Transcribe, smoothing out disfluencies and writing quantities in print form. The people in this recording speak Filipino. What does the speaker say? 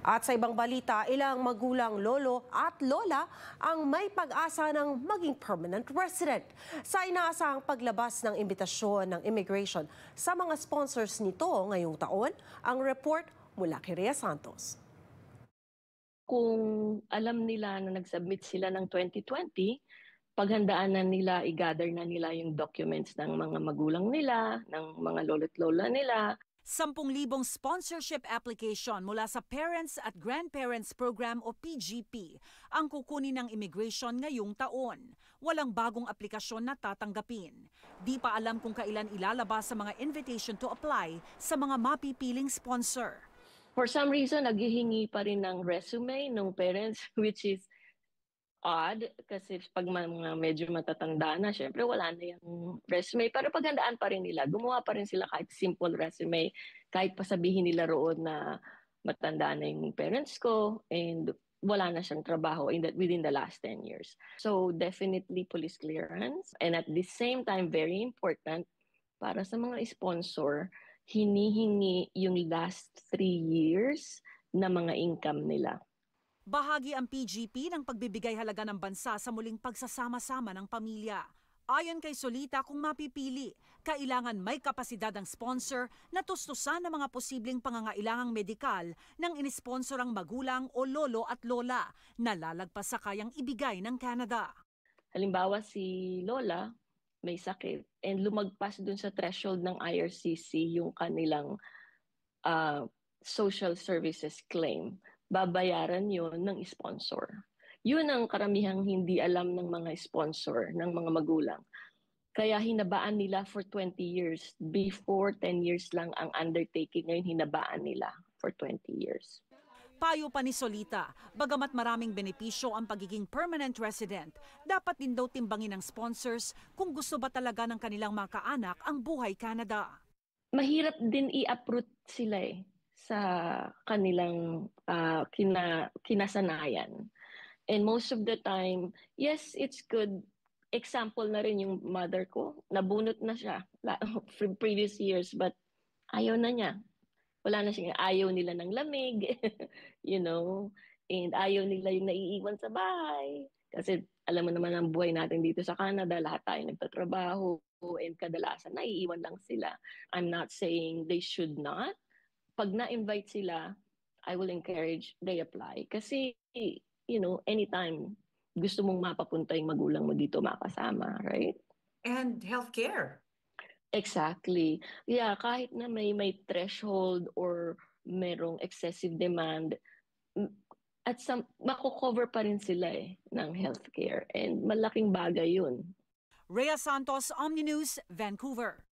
At sa ibang balita, ilang magulang, lolo at lola ang may pag-asa ng maging permanent resident. Sa inaasahang paglabas ng imbitasyon ng immigration sa mga sponsors nito ngayong taon, ang report mula kay Rhea Santos. Kung alam nila na nag-submit sila ng 2020, paghandaan na nila, i-gather na nila yung documents ng mga magulang nila, ng mga lolo't lola nila. 10,000 sponsorship application mula sa Parents at Grandparents Program o PGP ang kukunin ng immigration ngayong taon. Walang bagong aplikasyon na tatanggapin. Di pa alam kung kailan ilalabas sa mga invitation to apply sa mga mapipiling sponsor. For some reason, naghihingi pa rin ng resume ng parents, which is odd kasi pag mga medyo matatanda na, syempre wala na yung resume. Pero paghandaan pa rin nila, gumawa pa rin sila kahit simple resume, kahit pasabihin nila roon na matanda na yung parents ko and wala na siyang trabaho within the last 10 years. So definitely police clearance. And at the same time, very important, para sa mga sponsor, hinihingi yung last 3 years na mga income nila. Bahagi ang PGP ng pagbibigay halaga ng bansa sa muling pagsasama-sama ng pamilya. Ayon kay Solita, kung mapipili, kailangan may kapasidad ang sponsor na tustusan ng mga posibleng pangangailangang medikal ng inisponsorang magulang o lolo at lola na lalagpas sa kayang ibigay ng Canada. Halimbawa si Lola may sakit and lumagpas dun sa threshold ng IRCC yung kanilang social services claim, babayaran yon ng sponsor. Yun ang karamihang hindi alam ng mga sponsor, ng mga magulang. Kaya hinabaan nila for 20 years. Before 10 years lang ang undertaking, ngayon hinabaan nila for 20 years. Payo pa ni Solita, bagamat maraming benepisyo ang pagiging permanent resident, dapat din daw timbangin ng sponsors kung gusto ba talaga ng kanilang mga kaanak ang buhay Canada. Mahirap din i-uproot sila sa kanilang kinasanayan. And most of the time, yes, it's good. Example na rin yung mother ko, nabunot na siya from previous years, but ayaw na niya. Wala na siya, ayaw nila ng lamig, and ayaw nila yung naiiwan sa bahay. Kasi alam mo naman ang buhay natin dito sa Canada, lahat tayo nagtatrabaho, and kadalasan naiiwan lang sila. I'm not saying they should not. Pag na-invite sila, I will encourage they apply. Kasi, anytime gusto mong mapapunta yung magulang mo dito makasama, right? And healthcare. Exactly. Yeah, kahit na may threshold or merong excessive demand, at mako-cover pa rin sila ng healthcare. And malaking bagay yun. Rhea Santos, Omni News, Vancouver.